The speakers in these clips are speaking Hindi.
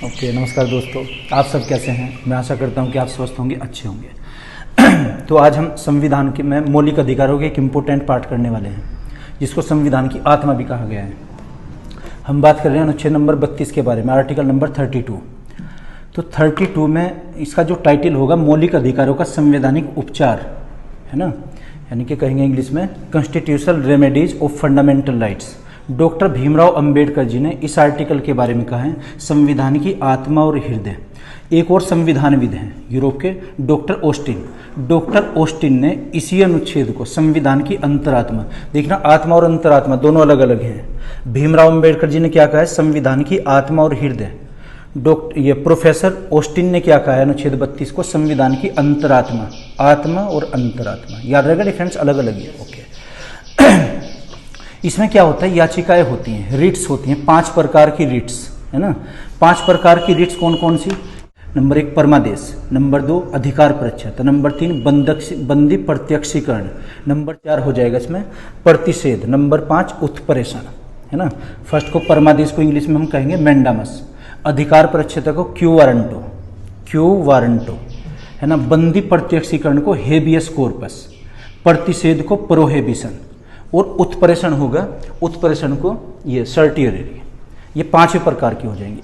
ओके, नमस्कार दोस्तों। आप सब कैसे हैं? मैं आशा करता हूं कि आप स्वस्थ होंगे, अच्छे होंगे। तो आज हम संविधान के में मौलिक अधिकारों के एक इम्पोर्टेंट पार्ट करने वाले हैं, जिसको संविधान की आत्मा भी कहा गया है। हम बात कर रहे हैं अनुच्छेद नंबर 32 के बारे में, आर्टिकल नंबर 32। तो 32 में इसका जो टाइटल होगा मौलिक अधिकारों का संवैधानिक उपचार, है ना, यानी कि कहेंगे इंग्लिश में constitutional remedies of fundamental rights. Doctor Bhimrao Ambedkar ji ने इस आर्टिकल के बारे में कहा है संविधान की आत्मा और हृदय। एक और संविधानविद हैं यूरोप के डॉक्टर ऑस्टिन। डॉक्टर ऑस्टिन ने इसी अनुच्छेद को संविधान की अंतरात्मा, देखना आत्मा और अंतरात्मा दोनों अलग अलग हैं। भीमराव अंबेडकर जी ने क्या कहा है? संविधान की आत्मा और हृदय। ये प्रोफेसर ऑस्टिन ने क्या कहा है? अनुच्छेद 32 को संविधान की अंतरात्मा, आत्मा और अंतरात्मा। याद रहेगा, डिफरेंस अलग अलग है। ओके, इसमें क्या होता है? याचिकाएं होती हैं, रिट्स होती हैं, 5 प्रकार की रिट्स, है ना। 5 प्रकार की रिट्स कौन कौन सी? नंबर 1 परमादेश, नंबर 2 अधिकार प्रच्छेद, नंबर 3 बंदी प्रत्यक्षीकरण, नंबर 4 हो जाएगा इसमें प्रतिषेध, नंबर 5 उत्प्रेषण, है ना। फर्स्ट को परमादेश को इंग्लिश में हम कहेंगे मैंडामस, अधिकार प्रच्छेद को क्यू वारंटो, है ना। बंदी प्रत्यक्षीकरण को हेबियस कॉर्पस, प्रतिषेध को प्रोहिबिशन, और उत्प्रेषण होगा, उत्प्रेषण को ये सर्टियरी। ये 5 प्रकार की हो जाएंगी।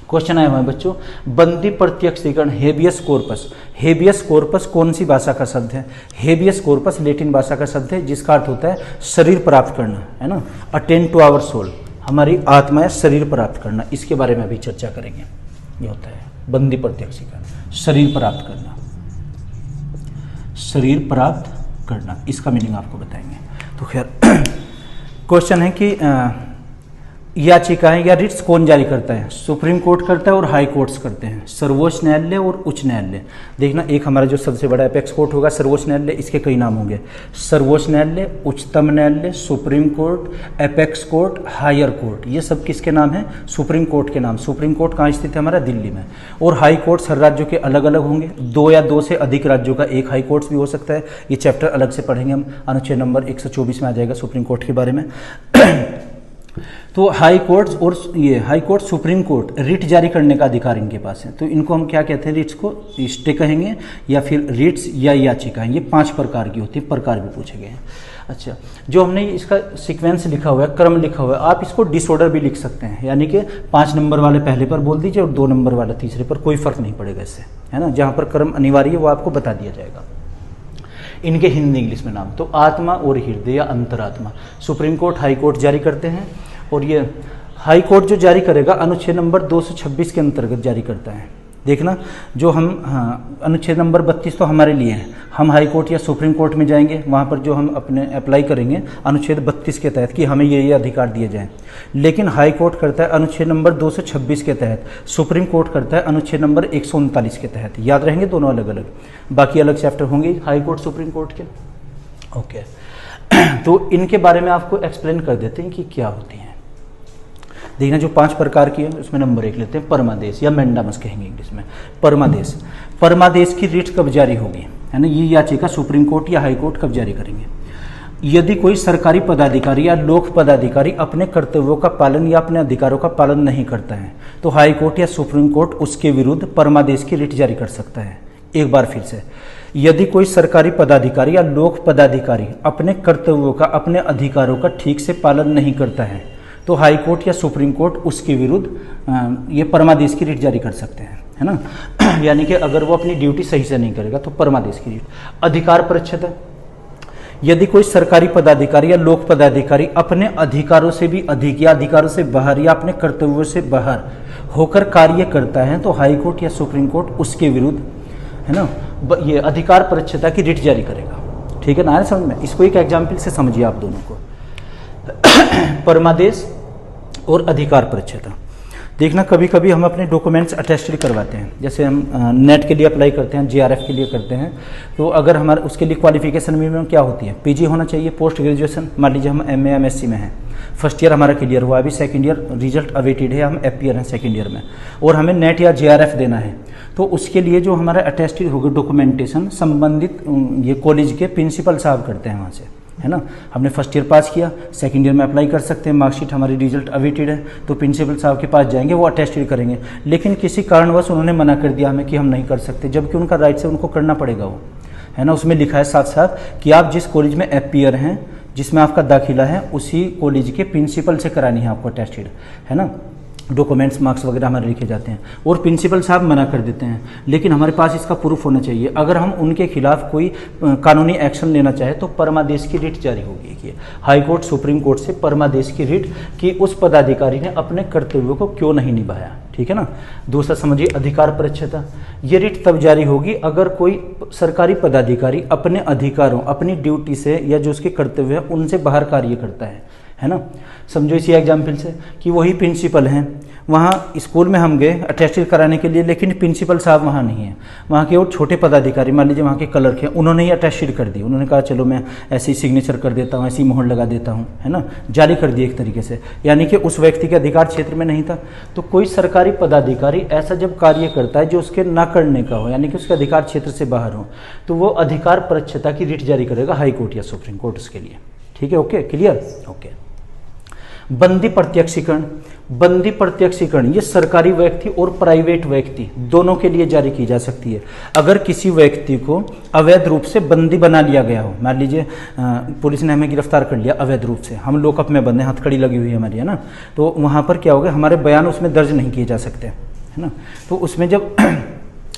क्वेश्चन आया हुआ है बच्चों, बंदी प्रत्यक्षीकरण हेबियस कॉर्पस। हेबियस कॉर्पस कौन सी भाषा का शब्द है? हेबियस कॉर्पस लैटिन भाषा का शब्द है, जिसका अर्थ होता है शरीर प्राप्त करना, है ना। अटेन टू आवर सोल, हमारी आत्मा या शरीर प्राप्त करना। इसके बारे में अभी चर्चा करेंगे। ये होता है बंदी प्रत्यक्षीकरण, शरीर प्राप्त करना, शरीर प्राप्त करना, इसका मीनिंग आपको बताएंगे। तो खैर क्वेश्चन है कि याचिकाएं या रिट्स कौन जारी करता है? सुप्रीम कोर्ट करता है और हाई कोर्ट्स करते हैं, सर्वोच्च न्यायालय और उच्च न्यायालय। देखना, एक हमारा जो सबसे बड़ा एपेक्स कोर्ट होगा सर्वोच्च न्यायालय, इसके कई नाम होंगे, सर्वोच्च न्यायालय, उच्चतम न्यायालय, supreme court, apex court, higher court. ये सब किसके नाम है? सुप्रीम कोर्ट के नाम। सुप्रीम कोर्ट कहाँ स्थित है? हमारा दिल्ली में। और हाई कोर्ट्स हर राज्यों के अलग अलग होंगे, 2 या 2 से अधिक राज्यों का एक हाई कोर्ट्स भी हो सकता है। ये चैप्टर अलग से पढ़ेंगे हम, अनुच्छेद नंबर 124 में आ जाएगा सुप्रीम कोर्ट के बारे में। तो हाई कोर्ट्स और ये high court, supreme court, writ जारी करने का अधिकार इनके पास है। तो इनको हम क्या कहते हैं? रिट्स को स्टे कहेंगे या फिर रिट्स या याचिकाएं। ये 5 प्रकार की होती है, प्रकार भी पूछे गए हैं। अच्छा, जो हमने इसका सीक्वेंस लिखा हुआ है, क्रम लिखा हुआ है, आप इसको डिसऑर्डर भी लिख सकते हैं, यानी कि 5 नंबर वाले पहले पर बोल दीजिए और 2 नंबर वाला तीसरे पर, कोई फर्क नहीं पड़ेगा इससे, है ना। जहाँ पर क्रम अनिवार्य है वो आपको बता दिया जाएगा। इनके हिंदी इंग्लिश में नाम, तो आत्मा और हृदय या अंतरात्मा, सुप्रीम कोर्ट, हाई कोर्ट जारी करते हैं। और ये हाई कोर्ट जो जारी करेगा अनुच्छेद नंबर 226 के अंतर्गत जारी करता है। देखना, जो हम अनुच्छेद नंबर 32 तो हमारे लिए है, हम हाई कोर्ट या सुप्रीम कोर्ट में जाएंगे, वहाँ पर जो हम अपने अप्लाई करेंगे अनुच्छेद 32 के तहत कि हमें ये अधिकार दिए जाएं। लेकिन हाई कोर्ट करता है अनुच्छेद नंबर 226 के तहत, सुप्रीम कोर्ट करता है अनुच्छेद नंबर 139 के तहत। याद रहेंगे दोनों अलग अलग, बाकी अलग चैप्टर होंगे हाई कोर्ट सुप्रीम कोर्ट के। ओके, तो इनके बारे में आपको एक्सप्लेन कर देते हैं कि क्या होती हैं। देखना, जो 5 प्रकार की है उसमें नंबर 1 लेते हैं, परमादेश या मैंडामस कहेंगे इंग्लिश में। परमादेश, परमादेश की रिट कब जारी होगी, है ना। ये याचिका सुप्रीम कोर्ट या हाई कोर्ट कब जारी करेंगे? यदि कोई सरकारी पदाधिकारी या लोक पदाधिकारी अपने कर्तव्यों का पालन या अपने अधिकारों का पालन नहीं करता है, तो हाई कोर्ट या सुप्रीम कोर्ट उसके विरुद्ध परमादेश की रिट जारी कर सकता है। एक बार फिर से, यदि कोई सरकारी पदाधिकारी या लोक पदाधिकारी अपने कर्तव्यों का, अपने अधिकारों का ठीक से पालन नहीं करता है, तो हाई कोर्ट या सुप्रीम कोर्ट उसके विरुद्ध ये परमादेश की रिट जारी कर सकते हैं, है ना। यानी कि अगर वो अपनी ड्यूटी सही से नहीं करेगा तो परमादेश की रिट। अधिकार प्रच्छेद, यदि कोई सरकारी पदाधिकारी या लोक पदाधिकारी अपने अधिकारों से भी अधिक या अधिकारों से बाहर या अपने कर्तव्यों से बाहर होकर कार्य करता है, तो हाई कोर्ट या सुप्रीम कोर्ट उसके विरुद्ध, है ना, ये अधिकार प्रच्छेद की रिट जारी करेगा। ठीक है ना, समझ में? इसको एक एग्जाम्पल से समझिए आप दोनों को। परमादेश और अधिकार प्रच्छेद। देखना, कभी कभी हम अपने डॉक्यूमेंट्स अटेस्टेड करवाते हैं, जैसे हम नेट के लिए अप्लाई करते हैं, JRF के लिए करते हैं, तो अगर हमारे उसके लिए क्वालिफिकेशन मिनिमम क्या होती है? PG होना चाहिए, पोस्ट ग्रेजुएशन। मान लीजिए हम MA MSc में हैं, फर्स्ट ईयर हमारा क्लियर हुआ, अभी सेकंड ईयर रिजल्ट अवेटेड है, हम FP हैं सेकंड ईयर में, और हमें नेट या JRF देना है, तो उसके लिए जो हमारा अटेस्टेड होगा डॉक्यूमेंटेशन संबंधित ये कॉलेज के प्रिंसिपल साहब करते हैं वहाँ से, है ना। हमने फर्स्ट ईयर पास किया, सेकंड ईयर में अप्लाई कर सकते हैं, मार्कशीट हमारी रिजल्ट अवेटेड है, तो प्रिंसिपल साहब के पास जाएंगे, वो अटेस्टेड करेंगे। लेकिन किसी कारणवश उन्होंने मना कर दिया हमें कि हम नहीं कर सकते, जबकि उनका राइट से उनको करना पड़ेगा वो, है ना। उसमें लिखा है साथ साथ कि आप जिस कॉलेज में एपीयर हैं, जिसमें आपका दाखिला है, उसी कॉलेज के प्रिंसिपल से करानी है आपको अटेस्टेड, है ना। डॉक्यूमेंट्स मार्क्स वगैरह हमारे लिखे जाते हैं और प्रिंसिपल साहब मना कर देते हैं, लेकिन हमारे पास इसका प्रूफ होना चाहिए। अगर हम उनके खिलाफ कोई कानूनी एक्शन लेना चाहे तो परमादेश की रिट जारी होगी कि हाई कोर्ट सुप्रीम कोर्ट से परमादेश की रिट कि उस पदाधिकारी ने अपने कर्तव्यों को क्यों नहीं निभाया, ठीक है ना। दूसरा समझिए अधिकार परीक्षता, ये रिट तब जारी होगी अगर कोई सरकारी पदाधिकारी अपने अधिकारों, अपनी ड्यूटी से या जो उसके कर्तव्य है उनसे बाहर कार्य करता है ना। समझो इसी एग्जाम्पल से कि वही प्रिंसिपल हैं, वहाँ स्कूल में हम गए अटेस्टेड कराने के लिए, लेकिन प्रिंसिपल साहब वहाँ नहीं है, वहाँ के और छोटे पदाधिकारी, मान लीजिए वहाँ के क्लर्क हैं, उन्होंने ही अटेस्टेड कर दी। उन्होंने कहा चलो मैं ऐसे ही सिग्नेचर कर देता हूँ, ऐसी मोहर लगा देता हूँ, है ना, जारी कर दी एक तरीके से, यानी कि उस व्यक्ति के अधिकार क्षेत्र में नहीं था। तो कोई सरकारी पदाधिकारी ऐसा जब कार्य करता है जो उसके ना करने का हो, यानी कि उसके अधिकार क्षेत्र से बाहर हो, तो वो अधिकार परीक्षता की रिट जारी करेगा हाई कोर्ट या सुप्रीम कोर्ट उसके लिए, ठीक है। Okay, clear, okay. बंदी प्रत्यक्षीकरण, बंदी प्रत्यक्षीकरण ये सरकारी व्यक्ति और प्राइवेट व्यक्ति दोनों के लिए जारी की जा सकती है। अगर किसी व्यक्ति को अवैध रूप से बंदी बना लिया गया हो, मान लीजिए पुलिस ने हमें गिरफ्तार कर लिया अवैध रूप से, हम लॉकअप में बंद हैं, हथकड़ी लगी हुई है हमारी, है ना, तो वहाँ पर क्या होगा, हमारे बयान उसमें दर्ज नहीं किए जा सकते, है ना। तो उसमें जब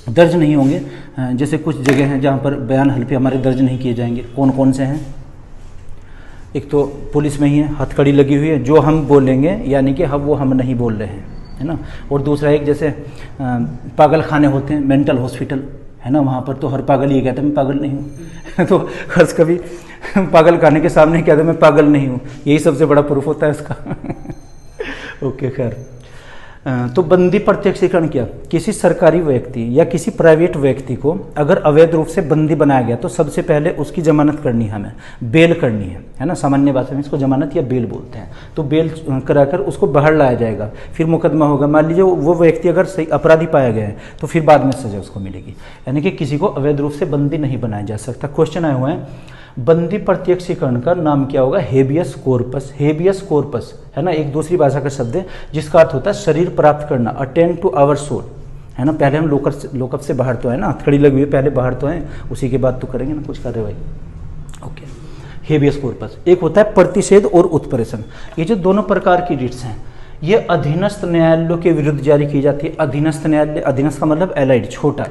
दर्ज नहीं होंगे, जैसे कुछ जगह हैं जहाँ पर बयान हल्फे हमारे दर्ज नहीं किए जाएंगे, कौन कौन से हैं, एक तो पुलिस में ही है, हथकड़ी लगी हुई है, जो हम बोलेंगे यानी कि हम नहीं बोल रहे हैं, है ना। और दूसरा एक जैसे पागल खाने होते हैं, मेंटल हॉस्पिटल, है ना, वहाँ पर तो हर पागल ये कहता है मैं पागल नहीं हूँ तो हर्ष कभी पागल खाने के सामने कहता है मैं पागल नहीं हूँ, यही सबसे बड़ा प्रूफ होता है उसका ओके, खैर। तो बंदी प्रत्यक्षीकरण क्या, किसी सरकारी व्यक्ति या किसी प्राइवेट व्यक्ति को अगर अवैध रूप से बंदी बनाया गया तो सबसे पहले उसकी जमानत करनी है, हमें बेल करनी है ना, सामान्य भाषा में इसको जमानत या बेल बोलते हैं। तो बेल कराकर उसको बाहर लाया जाएगा, फिर मुकदमा होगा। मान लीजिए वो व्यक्ति अगर सही अपराधी पाया गया है तो फिर बाद में सजा उसको मिलेगी, यानी कि किसी को अवैध रूप से बंदी नहीं बनाया जा सकता। क्वेश्चन आए हुए हैं, बंदी प्रत्यक्षीकरण का नाम क्या होगा, हेबियस कॉर्पस। हेबियस कॉर्पस है ना, एक दूसरी भाषा का शब्द है जिसका अर्थ होता है शरीर प्राप्त करना, अटेन टू आवर सोल, है ना। पहले हम लोकअप से बाहर तो है ना, हथकड़ी लगी हुई है, पहले बाहर तो है, उसी के बाद तो करेंगे ना कुछ कार्रवाई, ओके। हेबियस कॉर्पस एक होता है प्रतिषेध और उत्प्रेषण, ये जो दोनों प्रकार की रिट्स हैं ये अधीनस्थ न्यायालयों के विरुद्ध जारी की जाती है। अधीनस्थ न्यायालय, अधीनस्थ का मतलब एलाइड, छोटा,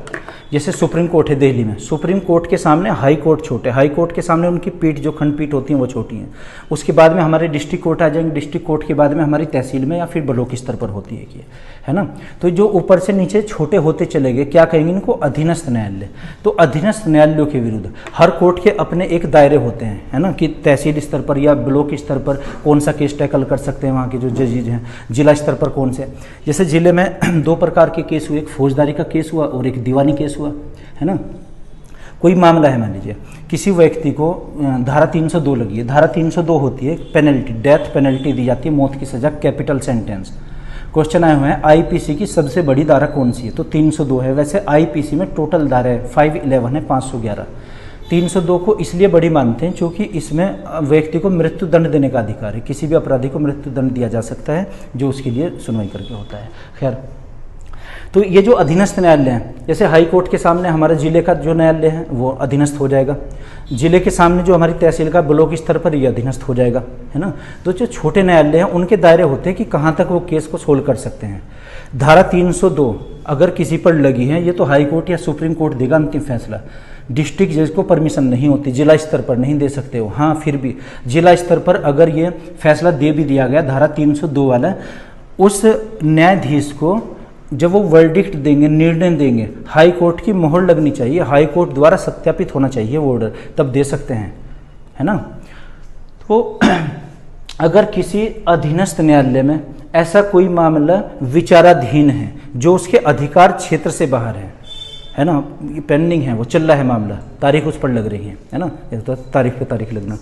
जैसे सुप्रीम कोर्ट है दिल्ली में, सुप्रीम कोर्ट के सामने हाई कोर्ट छोटे, हाई कोर्ट के सामने उनकी पीठ जो खंडपीठ होती है वो छोटी हैं। उसके बाद में हमारे डिस्ट्रिक्ट कोर्ट आ जाएंगे, डिस्ट्रिक्ट कोर्ट के बाद में हमारी तहसील में या फिर ब्लॉक स्तर पर होती है ये, है ना। तो जो ऊपर से नीचे छोटे होते चले गए, क्या कहेंगे इनको, अधीनस्थ न्यायालय। तो अधीनस्थ न्यायालयों के विरुद्ध हर कोर्ट के अपने एक दायरे होते हैं, है ना, कि तहसील स्तर पर या ब्लॉक स्तर पर कौन सा केस टैकल कर सकते हैं वहाँ के जो जजेज हैं, जिला स्तर पर कौन से। जैसे जिले में दो प्रकार के केस हुए, एक फौजदारी का केस हुआ और एक दीवानी केस हुआ, है ना। कोई मामला है, मान लीजिए किसी व्यक्ति को धारा 302 लगी है, धारा 302 होती है पेनल्टी, डेथ पेनल्टी दी जाती है, मौत की सजा, कैपिटल सेंटेंस। क्वेश्चन आए हुए हैं आईपीसी की सबसे बड़ी धारा कौन सी है, तो 302 है। वैसे आईपीसी में टोटल धारा है 511 है, 511। 302 को इसलिए बड़ी मानते हैं क्योंकि इसमें व्यक्ति को मृत्यु दंड देने का अधिकार है, किसी भी अपराधी को मृत्यु दंड दिया जा सकता है जो उसके लिए सुनवाई करके होता है। खैर, तो ये जो अधीनस्थ न्यायालय हैं, जैसे हाई कोर्ट के सामने हमारे जिले का जो न्यायालय है वो अधीनस्थ हो जाएगा, जिले के सामने जो हमारी तहसील का ब्लॉक स्तर पर ये अधीनस्थ हो जाएगा, है ना। तो जो छोटे न्यायालय हैं उनके दायरे होते हैं कि कहाँ तक वो केस को सोल्व कर सकते हैं। धारा 302 अगर किसी पर लगी है, ये तो हाई कोर्ट या सुप्रीम कोर्ट देगा अंतिम फैसला, डिस्ट्रिक्ट जज को परमिशन नहीं होती, जिला स्तर पर नहीं दे सकते हो। हाँ, फिर भी जिला स्तर पर अगर ये फैसला दे भी दिया गया धारा 302 वाला, उस न्यायाधीश को जब वो वर्डिक्ट देंगे, निर्णय देंगे, हाई कोर्ट की मोहर लगनी चाहिए, हाई कोर्ट द्वारा सत्यापित होना चाहिए वो ऑर्डर, तब दे सकते हैं, है ना। तो अगर किसी अधीनस्थ न्यायालय में ऐसा कोई मामला विचाराधीन है जो उसके अधिकार क्षेत्र से बाहर है ना, ये पेंडिंग है, वो चल रहा है मामला, तारीख उस पर लग रही है ना, तो तारीख पे तारीख लगना,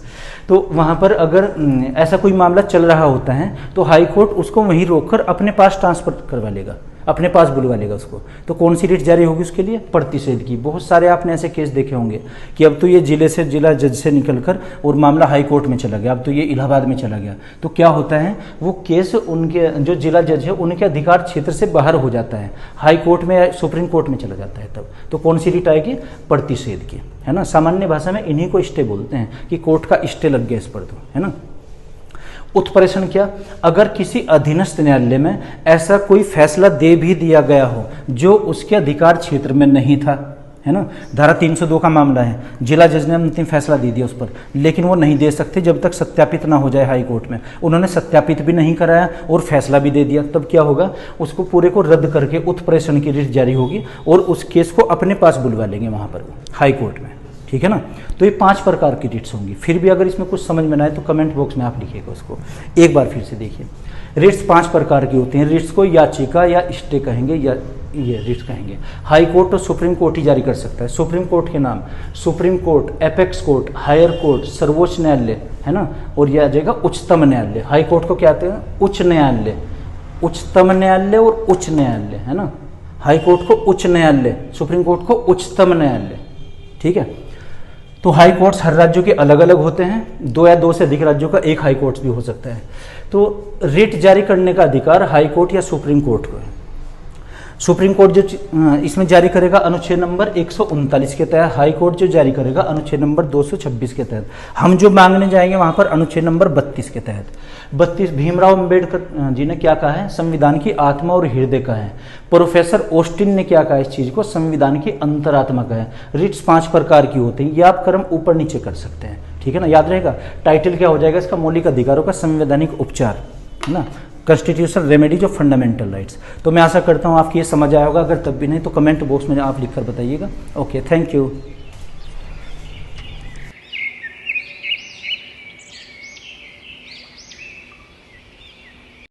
तो वहाँ पर अगर ऐसा कोई मामला चल रहा होता है तो हाई कोर्ट उसको वहीं रोककर अपने पास ट्रांसफर करवा लेगा, अपने पास बुलवा लेगा उसको। तो कौन सी रिट जारी होगी उसके लिए? प्रतिषेध की। बहुत सारे आपने ऐसे केस देखे होंगे कि अब तो ये जिले से जिला जज से निकलकर और मामला हाई कोर्ट में चला गया, अब तो ये इलाहाबाद में चला गया। तो क्या होता है, वो केस उनके जो जिला जज है उनके अधिकार क्षेत्र से बाहर हो जाता है, हाई कोर्ट में या सुप्रीम कोर्ट में चला जाता है तब। तो कौन सी रिट आएगी? प्रतिषेध की, है ना। सामान्य भाषा में इन्हीं को स्टे बोलते हैं कि कोर्ट का स्टे लग गया इस पर, तो है ना। उत्प्रेषण क्या? अगर किसी अधीनस्थ न्यायालय में ऐसा कोई फैसला दे भी दिया गया हो जो उसके अधिकार क्षेत्र में नहीं था, है ना। धारा 302 का मामला है, जिला जज ने अंतिम फैसला दे दिया उस पर, लेकिन वो नहीं दे सकते जब तक सत्यापित ना हो जाए हाई कोर्ट में। उन्होंने सत्यापित भी नहीं कराया और फैसला भी दे दिया, तब क्या होगा, उसको पूरे को रद्द करके उत्प्रेषण की रिट जारी होगी और उस केस को अपने पास बुलवा लेंगे वहाँ पर हाई कोर्ट में, ठीक है ना। तो ये 5 प्रकार की रिट्स होंगी। फिर भी अगर इसमें कुछ समझ में ना आए तो कमेंट बॉक्स में आप लिखिएगा उसको, एक बार फिर से देखिए। रिट्स 5 प्रकार की होती हैं। रिट्स को याचिका या स्टे कहेंगे, या ये रिट्स कहेंगे। हाई कोर्ट तो सुप्रीम कोर्ट ही जारी कर सकता है। सुप्रीम कोर्ट के नाम supreme court, apex court, higher court, सर्वोच्च न्यायालय, है ना। और यह आ जाएगा उच्चतम न्यायालय। हाई कोर्ट को क्या कहते हैं? उच्च न्यायालय, उच्चतम न्यायालय और उच्च न्यायालय, है ना। हाई कोर्ट को उच्च न्यायालय, सुप्रीम कोर्ट को उच्चतम न्यायालय, ठीक है। तो हाई कोर्ट्स हर राज्यों के अलग अलग होते हैं, 2 या 2 से अधिक राज्यों का एक हाई कोर्ट भी हो सकता है। तो रिट जारी करने का अधिकार हाई कोर्ट या सुप्रीम कोर्ट को है। सुप्रीम कोर्ट जो इसमें जारी करेगा अनुच्छेद नंबर 139 के तहत, हाई कोर्ट जो जारी करेगा अनुच्छेद नंबर 226 के तहत। हम जो मांगने जाएंगे वहां पर अनुच्छेद नंबर 32 के तहत। 32 भीमराव अंबेडकर जी ने क्या कहा है? संविधान की आत्मा और हृदय का है। प्रोफेसर ऑस्टिन ने क्या कहा इस चीज को? संविधान की अंतरात्मा का है। रिट्स 5 प्रकार की होती हैं, ये आप क्रम ऊपर नीचे कर सकते हैं, ठीक है ना। याद रहेगा टाइटल क्या हो जाएगा इसका? मौलिक अधिकारों का संवैधानिक उपचार, है ना। Constitutional remedies of fundamental rights. तो मैं आशा करता हूँ आपकी ये समझ आया होगा। अगर तब भी नहीं तो कमेंट बॉक्स में आप लिखकर बताइएगा। Okay, thank you.